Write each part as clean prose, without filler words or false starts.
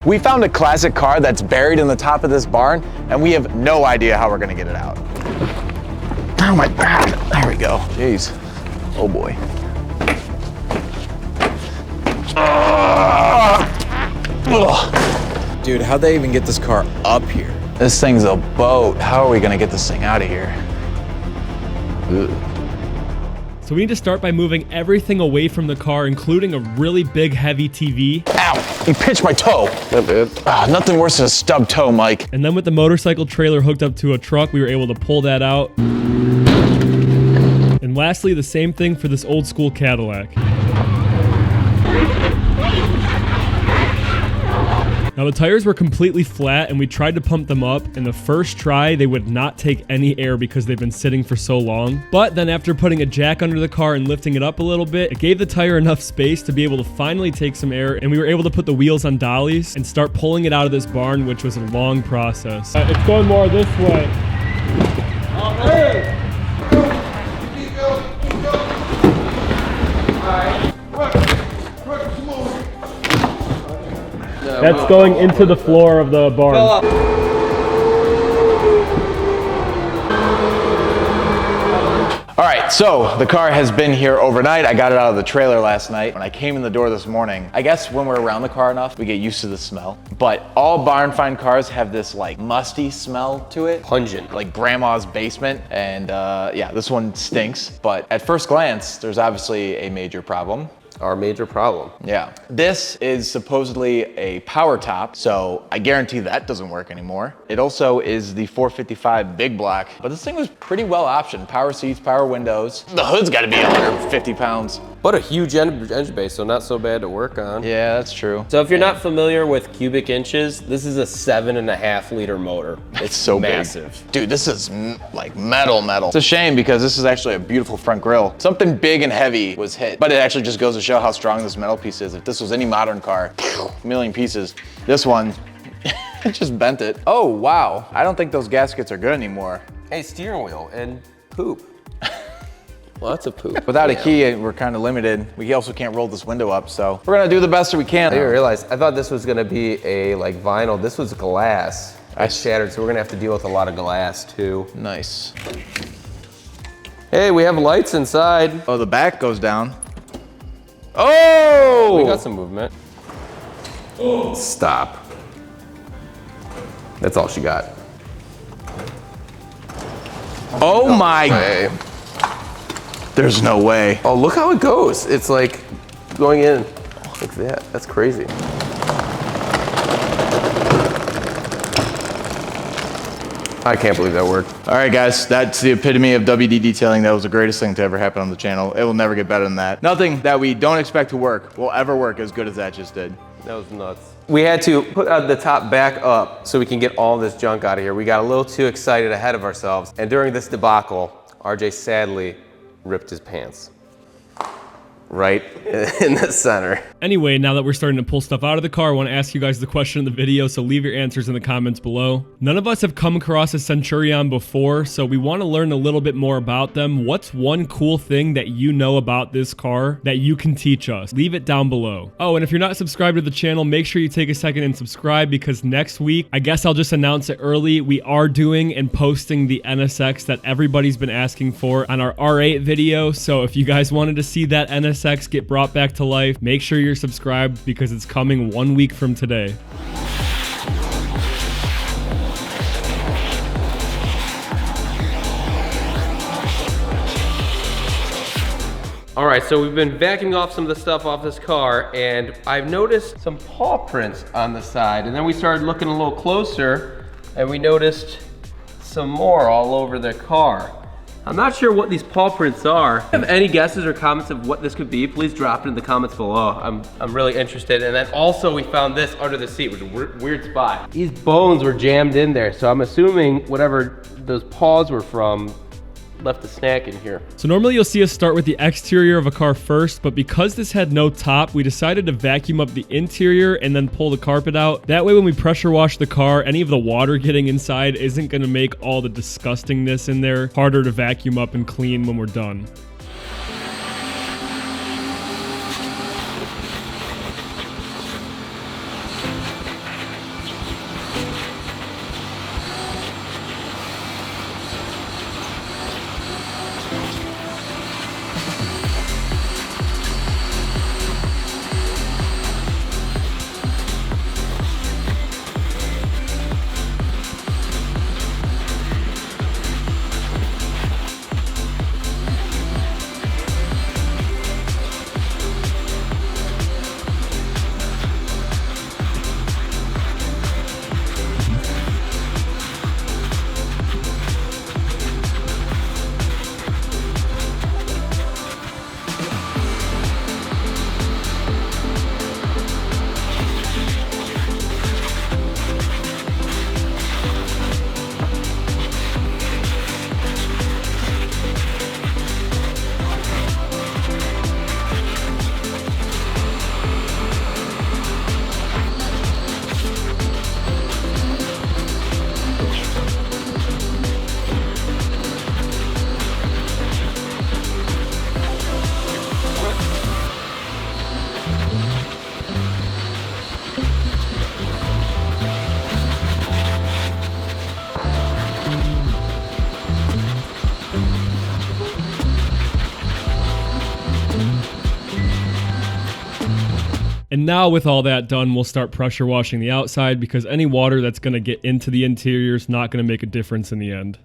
We found a classic car that's buried in the top of this barn, and we have no idea how we're gonna get it out. Oh my God, there we go. Jeez, oh boy. Dude, how'd they even get this car up here? This thing's a boat. How are we gonna get this thing out of here? Ugh. So we need to start by moving everything away from the car, including a really big, heavy TV. Ow, you pinched my toe. Nothing worse than a stubbed toe, Mike. And then with the motorcycle trailer hooked up to a truck, we were able to pull that out. And lastly, the same thing for this old school Cadillac. Now the tires were completely flat and we tried to pump them up, and the first try they would not take any air because they've been sitting for so long. But then after putting a jack under the car and lifting it up a little bit, it gave the tire enough space to be able to finally take some air, and we were able to put the wheels on dollies and start pulling it out of this barn, which was a long process. It's going more this way. That's going into the floor of the barn. All right, so the car has been here overnight. I got it out of the trailer last night. When I came in the door this morning, I guess when we're around the car enough, we get used to the smell. But all barn find cars have this like musty smell to it. Pungent. Like grandma's basement. And yeah, this one stinks. But at first glance, there's obviously a major problem. Our major problem. Yeah. This is supposedly a power top, so I guarantee that doesn't work anymore. It also is the 455 big block, but this thing was pretty well optioned. Power seats, power windows. The hood's gotta be 150 pounds. But a huge engine base, so not so bad to work on. Yeah, that's true. So if you're not familiar with cubic inches, this is a 7.5 liter motor. It's so massive. Big. Dude, this is like metal. It's a shame because this is actually a beautiful front grille. Something big and heavy was hit, but it actually just goes to show how strong this metal piece is. If this was any modern car, a million pieces. This one, it just bent it. Oh, wow. I don't think those gaskets are good anymore. Hey, steering wheel and poop. Lots of poop. Without a key, we're kind of limited. We also can't roll this window up, so we're gonna do the best that we can. I didn't realize, I thought this was gonna be a like vinyl. This was glass. I shattered, so we're gonna have to deal with a lot of glass too. Nice. Hey, we have lights inside. Oh, the back goes down. Oh! We got some movement. Stop. That's all she got. Oh my. Way. There's no way. Oh, look how it goes. It's like going in like that. That's crazy. I can't believe that worked. All right, guys, that's the epitome of WD detailing. That was the greatest thing to ever happen on the channel. It will never get better than that. Nothing that we don't expect to work will ever work as good as that just did. That was nuts. We had to put the top back up so we can get all this junk out of here. We got a little too excited ahead of ourselves. And during this debacle, RJ sadly ripped his pants. Right in the center. Anyway, now that we're starting to pull stuff out of the car, I want to ask you guys the question of the video, so leave your answers in the comments below. None of us have come across a Centurion before, so we want to learn a little bit more about them. What's one cool thing that you know about this car that you can teach us? Leave it down below. Oh, and if you're not subscribed to the channel, make sure you take a second and subscribe, because next week, I guess I'll just announce it early, we are doing and posting the NSX that everybody's been asking for on our R8 video. So if you guys wanted to see that NSX get brought back to life, make sure you're subscribed because it's coming 1 week from today. All right, so we've been vacuuming off some of the stuff off this car, and I've noticed some paw prints on the side, and then we started looking a little closer and we noticed some more all over the car. I'm not sure what these paw prints are. If you have any guesses or comments of what this could be, please drop it in the comments below. I'm really interested. And then also we found this under the seat, which is a weird spot. These bones were jammed in there, so I'm assuming whatever those paws were from left a snack in here. So normally you'll see us start with the exterior of a car first, but because this had no top, we decided to vacuum up the interior and then pull the carpet out. That way when we pressure wash the car, any of the water getting inside isn't gonna make all the disgustingness in there harder to vacuum up and clean when we're done. now with all that done, we'll start pressure washing the outside because any water that's going to get into the interior is not going to make a difference in the end.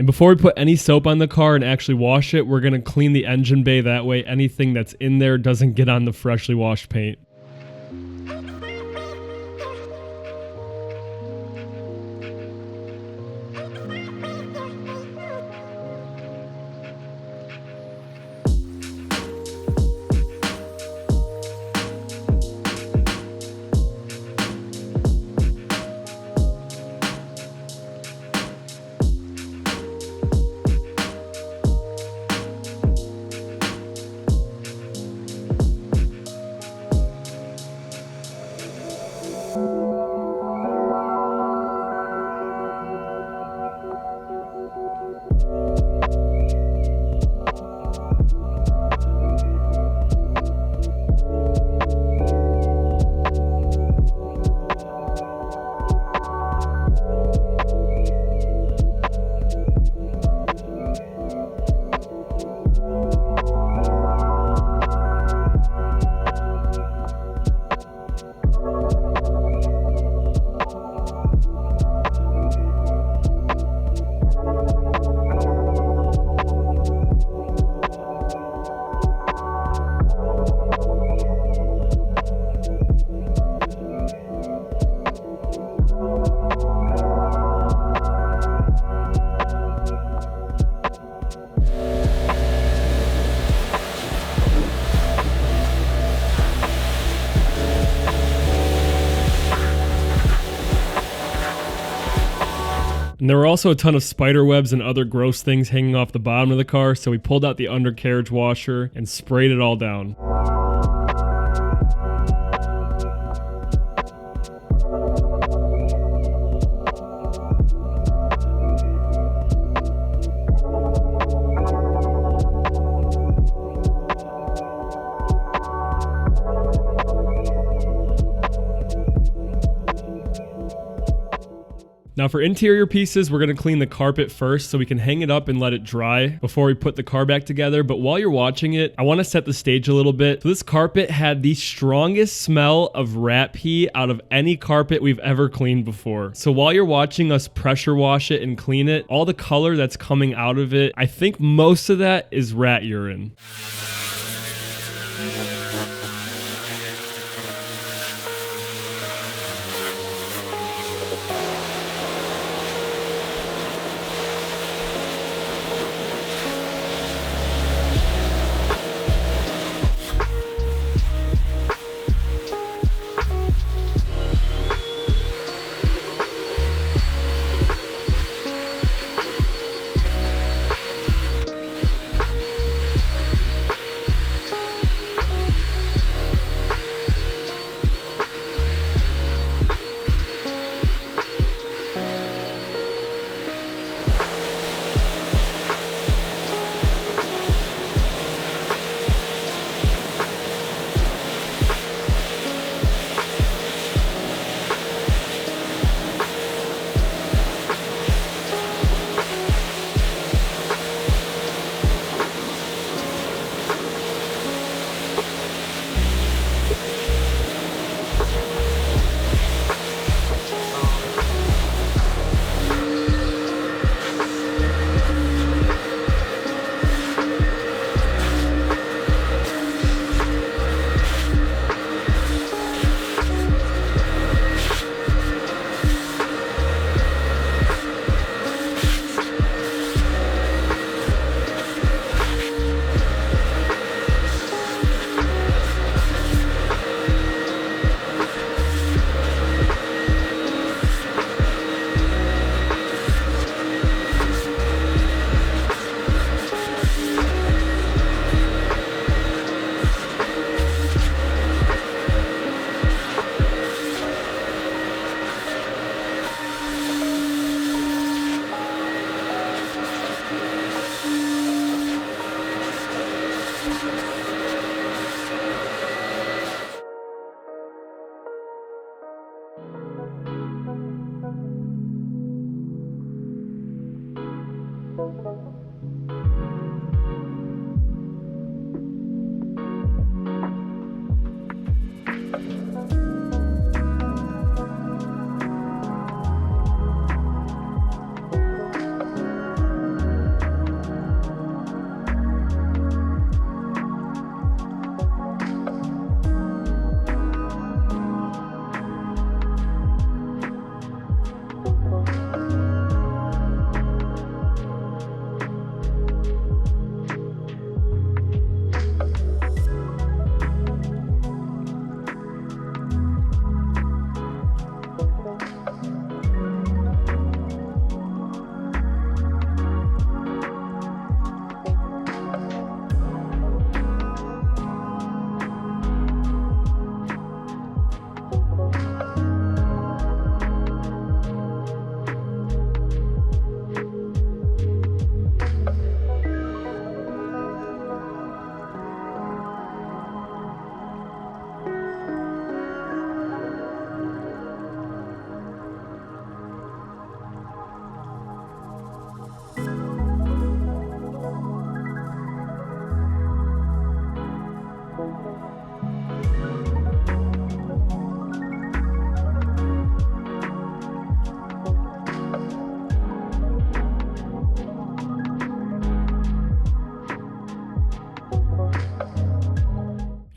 And before we put any soap on the car and actually wash it, we're going to clean the engine bay. That way anything that's in there doesn't get on the freshly washed paint. And there were also a ton of spider webs and other gross things hanging off the bottom of the car, so we pulled out the undercarriage washer and sprayed it all down. Now for interior pieces, we're going to clean the carpet first so we can hang it up and let it dry before we put the car back together. But while you're watching it, I want to set the stage a little bit. So this carpet had the strongest smell of rat pee out of any carpet we've ever cleaned before. So while you're watching us pressure wash it and clean it, all the color that's coming out of it, I think most of that is rat urine.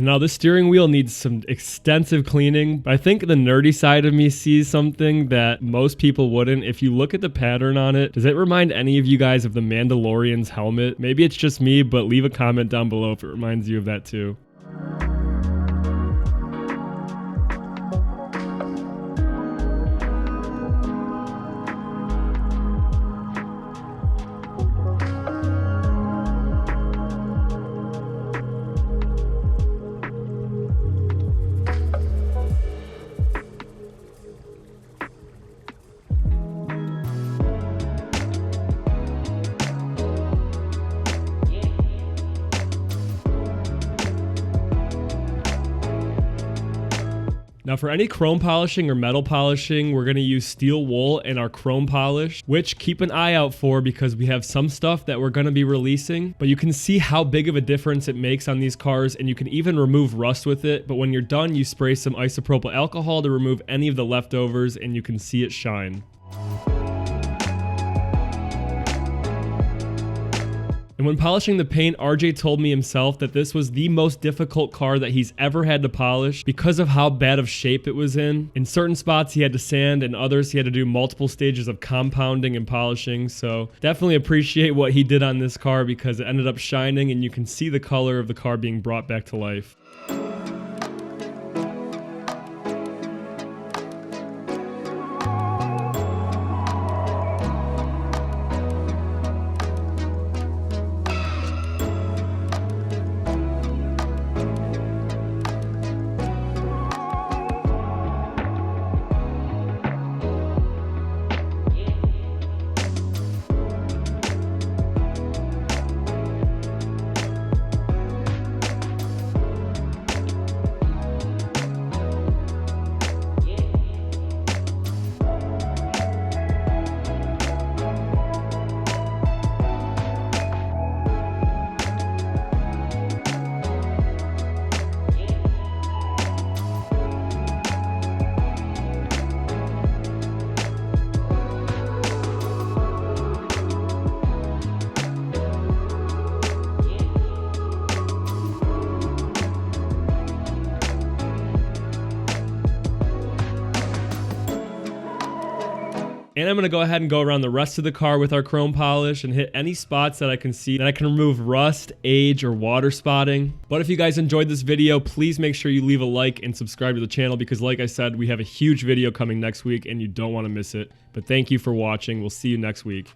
Now the steering wheel needs some extensive cleaning, but I think the nerdy side of me sees something that most people wouldn't. If you look at the pattern on it, does it remind any of you guys of the Mandalorian's helmet? Maybe it's just me, but leave a comment down below if it reminds you of that too. Now for any chrome polishing or metal polishing, we're going to use steel wool in our chrome polish, which keep an eye out for because we have some stuff that we're going to be releasing. But you can see how big of a difference it makes on these cars, and you can even remove rust with it. But when you're done, you spray some isopropyl alcohol to remove any of the leftovers, and you can see it shine. And when polishing the paint, RJ told me himself that this was the most difficult car that he's ever had to polish because of how bad of shape it was in. In certain spots he had to sand, and others he had to do multiple stages of compounding and polishing. So definitely appreciate what he did on this car because it ended up shining and you can see the color of the car being brought back to life. And I'm going to go ahead and go around the rest of the car with our chrome polish and hit any spots that I can see that I can remove rust, age, or water spotting. But if you guys enjoyed this video, please make sure you leave a like and subscribe to the channel because like I said, we have a huge video coming next week and you don't want to miss it. But thank you for watching. We'll see you next week.